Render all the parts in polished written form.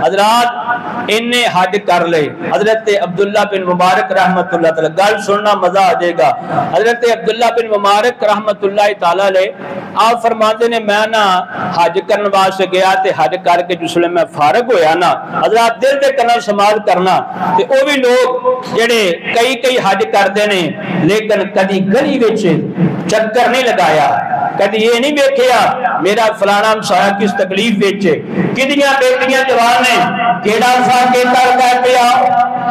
حضرات انہیں حج کر لے. حضرت عبداللہ بن مبارک رحمت اللہ تعالی, گل سننا مزہ آ جائے گا. حضرت عبداللہ بن مبارک رحمت اللہ تعالی علیہ آپ فرماتے نے میں نا حج کرنے واسطے گیا تے حج کر کے جس میں فارغ ہویا نا, حضرات دل دے کنا سمال کرنا تے او بھی لوگ جڑے کئی حج کردے نے لیکن کدی گلی وچ چکر نہیں لگایا, کدی یہ نہیں دیکھیا میرا فلانا ہمسایا کس تکلیف وچ, کدیاں بیٹیاں جوان نے کیڑا فاقے کر کے پیا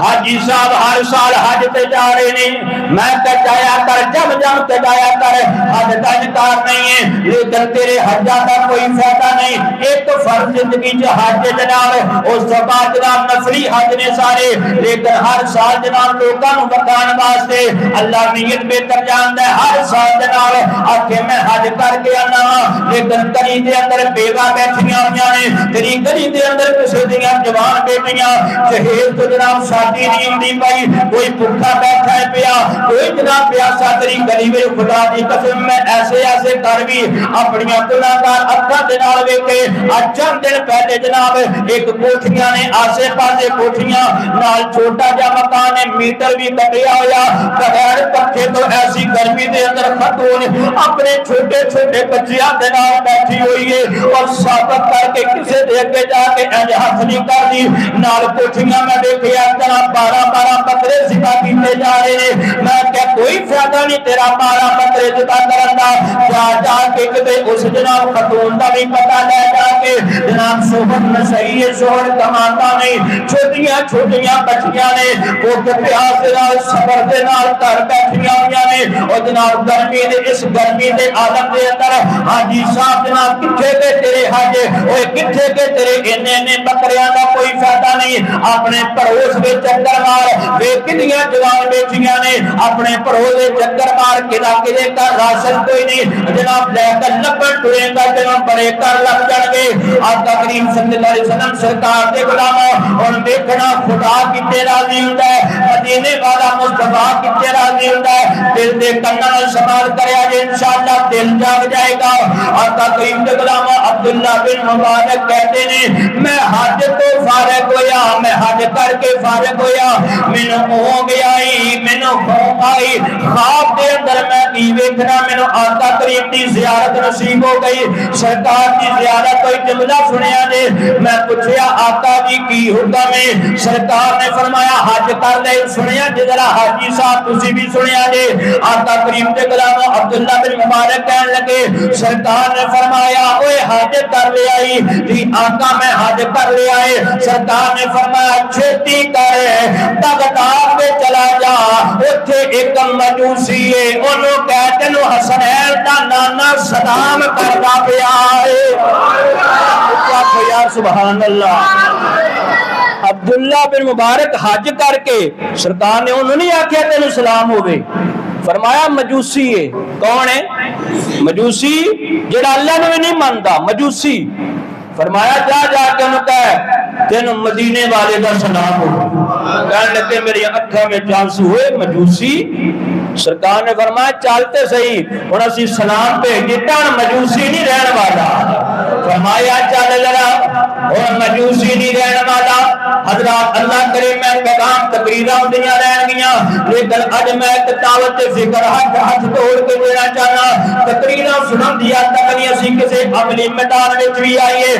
حاجی صاحب ہر سال حج تے جا رہے نے, میں کہ جایا کر جم تے جایا کر, حج دا انکار نہیں ہے لیکن تیرے حجاں دا کوئی فائدہ نہیں. ایک فرض زندگی چ حج جناب, اس تو بعد جناب نفلی حج نے سارے, لیکن ہر سال جناب لوکاں نوں بتانے واسطے اللہ نیت بہتر جاندا ہے. ہر سال جناب آکھے میں حج کر کے آنا, لیکن گلی دے اندر بیوہ بیٹھیاں ہویاں نے, تیری گلی دے اندر کسے دیاں جوان بیٹیاں جہیز تو جناب شادی نہیں ہوندی پئی, کوئی بھوکا بیٹھا ہے پیا, کوئی جناب پیاسا, تیری گلی میں خدا دی قسم میں ایسے کر بھی اپنی گناہگار اکھاں دے نال ویکھے. چند دن پہلے جناب ایک کوٹھیاں نے آسے پاسے کوٹھیاں نال چھوٹا جا مکان ہے, میٹر بھی کٹیا ہویا, بغیر پکھے تو ایسی گرمی دے اندر خاتون اپنے چھوٹے بچیاں دے نال بیٹھی ہوئی ہے اور ثابت کر کے کسے دے کے جا کے انج ہاتھ نہیں کر دی. نال کوٹھیاں میں دیکھیا جناب 12 بکرے ذبح کیتے جا رہے ہیں. میں کہ کوئی فائدہ نہیں تیرا 12 بکرے ذبح کرن دا, جا کے کتے اس جناب خاتون دا بھی پتہ لے جا کے جناب شوہر نشئی ہے, شوہر کماتا نہیں, چھوٹیاں بچیاں نے وہ پیاس دے نال صبر دے نال گھر بیٹھیاں ہویاں نے, اور جناب گرمی دے اس گرمی دے عالم دے اندر حاجی صاحب جناب کتھے کے تیرے حج, اوے کتھے کے تیرے انے بکریاں دا کوئی فائدہ نہیں. اپنے پڑوس وچ چکر مار, بے کتنیاں جوان بیٹیاں نے اپنے پڑوس وچ چکر مار کے کدے کا راشن کوئی نہیں جناب لے کر لبن ٹرے گا جناب بڑے کر لگ جان گے. آقا کریم صلی اللہ علیہ وسلم سرکار دے غلام اور دیکھنا خدا کتے راضی ہوندا ہے, مدینے والا مصطفیٰ کتے راضی ہوندا ہے. دل دے کنا نال سوال کریا جے انشاءاللہ دل جاگ جائے گا. آقا کریم دے غلام عبداللہ بن مبارک کہتے نے میں حج تو فارغ ہویا, میں حج کر کے فارغ ہویا, مینوں ہو گیا مینوں خوف آئی, خواب دے اندر میں کی ویکھنا مینوں آقا کریم دی زیارت نصیب ہو گئی. سرکار دی زیارت کوئی جملہ سنیا نے, میں پوچھیا آقا جی کی حکم ہے, سرکار نے فرمایا حج کر لے. سنیا جے ذرا حاجی صاحب تسی بھی سنیا جے. آقا کریم دے غلام عبداللہ بن مبارک کہن لگے سرکار نے فرمایا اوے حج کر لے آئی جی آقا میں حج کر لے آئے. سرکار نے فرمایا چھتی کر بغداد میں چلا جا, اوتھے ایک مجوسی ہے اونوں کہہ تینوں حسنین دا نانا سلام کردا پیا ہے. یا سبحان اللہ. عبداللہ بن مبارک حج کر کے سرکار نے انہوں نہیں آکھیا تینوں سلام ہوئے, فرمایا مجوسی ہے. کون ہے مجوسی؟ جڑا اللہ نے بھی نہیں مانتا مجوسی. فرمایا جا کے انہوں کہا تینوں مدینے والے دا سلام ہو. کہنے لگے میری اکھاں میں آنسو ہوئے, مجوسی. سرکار نے فرمایا چلتے صحیح ہن اسی سلام پہ جتنا مجوسی نہیں رہن والا. فرمایا چل لڑا اور مجوسی نہیں رہن والا. حضرات اللہ کرے میں پیغام تقریراں ہوندیاں رہن گیاں, لیکن اج میں ایک دعوت فکر ہاتھ توڑ کے دینا چاہنا. تقریراں سنن دی عادت نہیں, اسی کسے عملی میدان وچ بھی آئیے.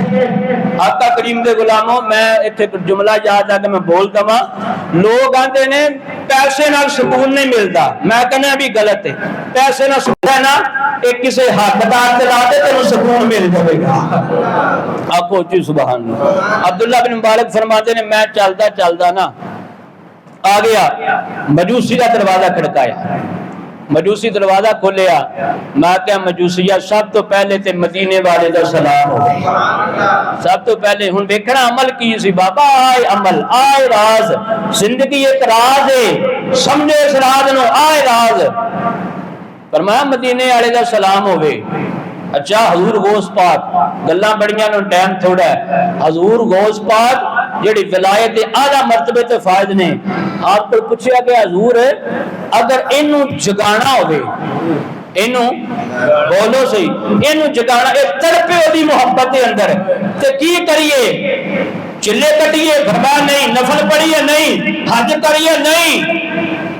آقا کریم دے غلاموں میں ایتھے جملہ یاد آ کے میں بول دواں. لوگ آندے نے پیسے نال سکون نہیں ملدا, میں کہنا بھی غلط ہے. پیسے نال سکون ہے نا, ایک کسے حقدار تے لا دے تینوں سکون مل جائے گا. آکھو جی سبحان اللہ. عبداللہ بن مبارک فرماتے نے میں چلدا نا آ گیا, مجوسی کا دروازہ کھڑکایا, مجوسی دروازہ کھولیا. میں کہ مجوسیہ سب تو پہلے تے مدینے والے دا سلام ہو. سب تو پہلے ہن دیکھنا عمل کی سی بابا, آئے عمل آئے راز. زندگی ایک راز ہے, سمجھے اس راز نو, آئے راز. فرمایا مدینے والے دا سلام ہوئے. اچھا حضور غوث پاک, گلاں بڑیاں نو ٹائم تھوڑا ہے. حضور غوث پاک جڑی ولایت اعلی مرتبے تے فائز نے, آپ کو پوچھیا کہ حضور اگر اینوں جگانا ہوئے, اینوں بولو صحیح, اینوں جگانا, ایک تڑپے دی محبت دے اندر تے کی کریے؟ چلے کٹیے؟ فرمایا نہیں۔ نفل پڑھیے؟ نہیں۔ حج کریے؟ نہیں۔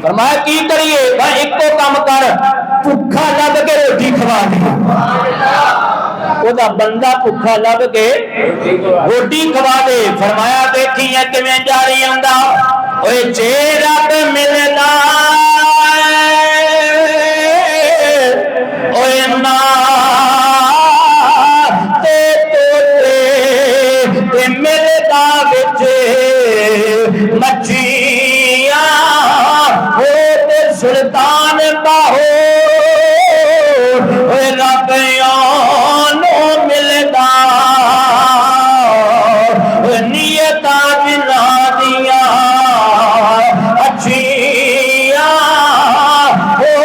فرمایا کی کریے؟ بھائی ایک کو کام کر، بھوکا لب کے روٹی کھوا دی۔ وہ بندہ بھوکا لب کے روٹی کھوا دے۔ فرمایا دیکھی ہے کہ میں جاری آندا اوے جے رب ملنا اوے نا ملتا بچ مچھیاں ہو سلطان باہو ربیوں ملتا نیتا بنا دیا اچھیاں ہو۔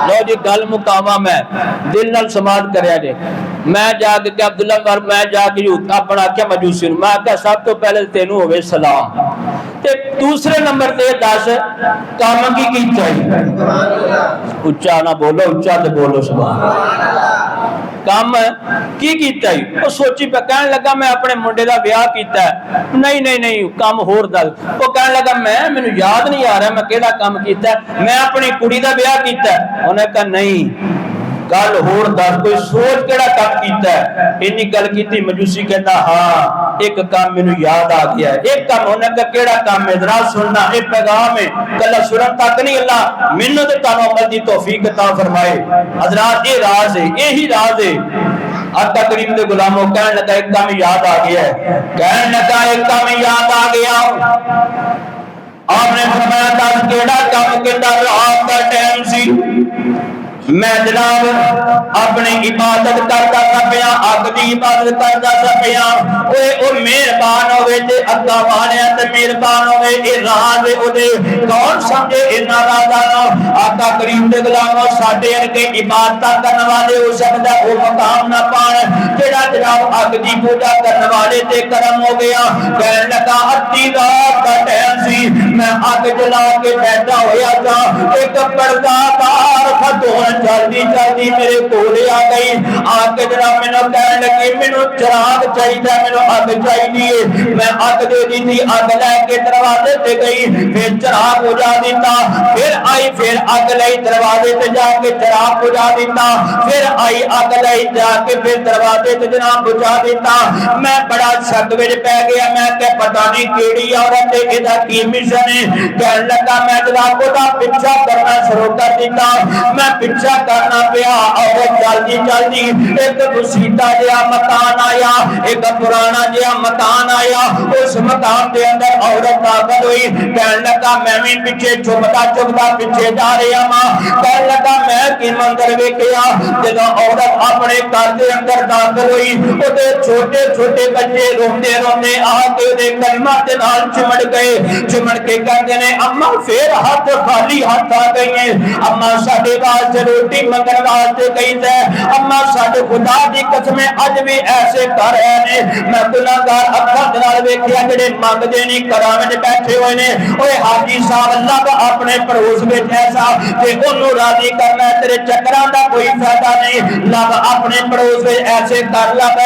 لو جی گل مقاما میں دل نال سماعت کریا جے۔ میں جا کے عبداللہ میں جا کے اپنا کیا مجوسی میں کہا سب تو پہلے تینوں ہوئے سلام تے دوسرے نمبر تے دس کام کی چاہیے۔ اچھا نہ بولو، اچھا تے بولو سبحان اللہ۔ کام کی کیتا ہے؟ وہ سوچی پہ کہنے لگا میں اپنے منڈے دا بیاہ کیتا ہے۔ نہیں نہیں نہیں کام ہور دل۔ وہ کہنے لگا میں یاد نہیں آ رہا میں کیڑا کام کیتا ہے، میں اپنی کڑی دا بیاہ کیتا ہے۔ انہیں کہا نہیں گل ہور دس کوئی سوچ کیڑا کام کیتا ہے۔ انی گل کیتی مجوسی کہتا ہاں ایک کام مینوں یاد آ گیا ہے۔ ایک کام ہونے کا کیڑا کام ہے ذرا سننا، ایک پیغام ہے کلا سنن تک نہیں، اللہ مینوں تے تانوں عمل دی توفیق عطا فرمائے۔ حضرات یہ راز ہے، یہی راز ہے۔ آقا کریم دے غلاموں کہنے لگا ایک کام یاد آ گیا ہے، کہنے لگا ایک کام یاد آ گیا۔ آپ نے فرمایا دس کیڑا کام؟ کہتا رات دا ٹائم سی، میں جناب اپنی عبادت کرتا سا پیا، اگ دی عبادت کرتا سا پیا۔ اوے او مہربان ہوے تے اگا والیا تے مہربان ہوے، اے راز او دے کون سمجھے انہاں رازاں نوں؟ آقا کریم دے غلاموں ساڈے ارگے عبادت کرن والے ہو سکدا او مقام نہ پان جڑا جناب اگ دی پوجا کرن والے تے کرم ہو گیا۔ کہن لگا ادھی رات دا ٹائم سی، میں اگ جلا کے بیٹھا ہویا تھا، ایک پردہ دار خاتون جلدی جلدی میرے کولے آ گئی، آ کے جناب مینوں کہنے لگی مینوں چراغ چاہیے، مینوں اگ چاہیے۔ میں اگ دے دی تھی، اگ لے کے دروازے تے گئی، پھر چراغ بجھا دیتا، پھر آئی پھر اگ لئی دروازے تے جا کے چراغ بجھا دیتا، پھر آئی اگ لئی جا کے پھر دروازے تے جناب بجھا دیتا۔ میں بڑا شک وچ پے گیا، میں کہ پتہ نہیں کیڑی عورت ہے، ادا کی مشن ہے۔ کہنے لگا میں جناب دا پیچھا کرنا شروع کر دیتا، میں پیچھا کرنا پیا اور جلدی جلدی ایک بسیطا جہا مکان آیا، ایک پرانا جہا مکان آیا، اس مکان دے اندر عورت داخل ہوئی۔ کہنے لگا میں بھی پیچھے چھپتا چھپتا پیچھے جا رہا ہاں۔ کہنے لگا میں کی منظر ویکھیا جب عورت اپنے گھر دے اندر داخل ہوئی، اودے چھوٹے چھوٹے بچے روندے روندے آ کے اودے کلمہ دے نال چمڑ گئے، چمڑ کے کہندے نے اما پھر ہاتھ خالی ہاتھ آ گئی ہیں، اما ساڈے واسطے روٹی منگن واسطے گئی تے اما ساڈے خدا دی قسم اج بھی ایسے گھر ہے میں گناہگار اکھاں نال ویکھیا جڑے منگدے نہیں گھراں وچ بیٹھے ہوئے نے۔ اوے حاجی صاحب اللہ دا اپنے پڑوس وچ ایسا تے اونوں راضی کرنا تیرے چکراں دا کوئی فائدہ نہیں، لب اپنے پڑوس وچ ایسے کر لب۔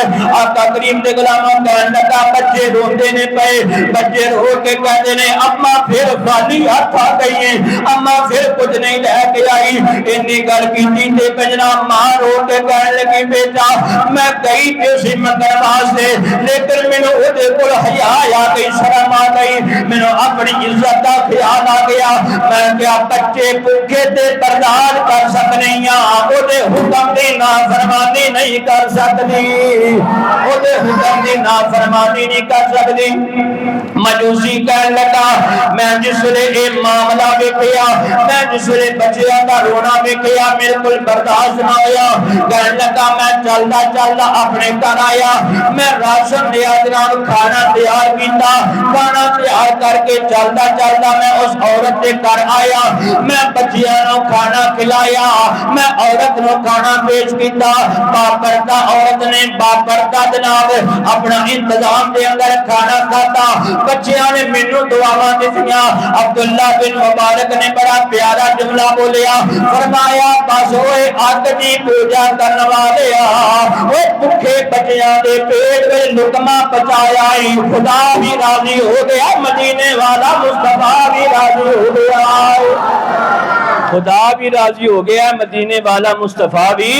آقا کریم دے غلاماں کہن لگا بچے روندے نے پئے، بچے رو کے کہندے نے اما پھر خالی ہاتھ آ گئی ہیں، اما پھر کچھ نہیں لے کے آئی۔ انی گل کیتی تے بجنا ماں رو کے کہن لگی بیٹا میں گئی تے سی منگن واسطے لیکن مینوں اودے کول حیا آ گئی، شرم آ گئی، مینوں اپنی عزت دا خیال آ گیا۔ میں کیا بچے بھوکے تے برداشت کر سکنے ہاں، اودے حکم دی نافرمانی نہیں کر سکدی، اودے حکم دی نافرمانی نہیں کر سکدی۔ مجوسی کہن لگا میں جس ویلے اے معاملہ ویکھیا، میں جس ویلے بچیاں دا رونا ویکھیا بالکل برداشت نہ ہویا۔ کہن لگا میں چلدا چلدا اپنے گھر آیا، میں راشن دیا جناب کھانا تیار کیتا، کھانا تیار کر کے چلدا چلدا میں اس عورت دے گھر آیا، میں بچیاں نوں کھانا کھلایا، میں عورت نوں کھانا پیش کیتا۔ باپردہ عورت نے باپردہ جناب اپنا انتظام دے اندر کھانا کھاتا، بچیاں نے مینوں دعاواں دتیاں۔ عبداللہ بن مبارک نے بڑا پیارا جملہ بولیا، فرمایا بس ہوئے اگ دی پوجا کرنے والے وہ بھوکے بچیاں دے پیٹ میں لقمہ پچایا خدا بھی راضی ہو گیا مدینے والا مصطفیٰ بھی راضی ہو گیا خدا بھی راضی ہو گیا مدینے والا مصطفیٰ بھی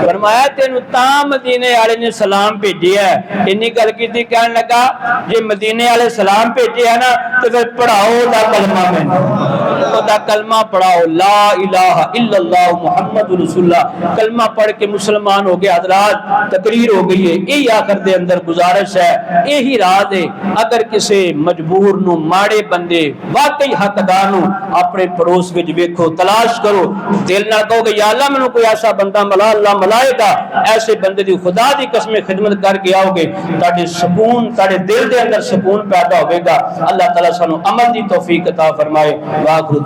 فرمایا تینوں تاں مدینے والے نے سلام بھیجیا ہے انی گل کیتی کہنے لگا جے مدینے والے سلام بھیجیا نا تو پھر پڑھاؤ دا کلمہ میں دا کلمہ پڑھاؤ لا الہ الا اللہ محمد رسول اللہ کلمہ پڑھ کے مسلمان ہو گئے حضرات تقریر ہو گئی ہے یہی آخر دے اندر گزارش ہے یہی راز ہے اگر کسی مجبور نو ماڑے بندے واقعی حقدار نو اپنے پڑوس وچ ویکھو تلاش کرو دل نہ کہو کہ یا اللہ میں کوئی ایسا بندہ ملا اللہ ملائے گا ایسے بندے دی خدا دی قسم خدمت کر کے آؤ گے تاڑے سکون تاڑے دل دے اندر سکون پیدا ہوئے گا اللہ تعالیٰ سانو عمل دی توفیق عطا فرمائے واخر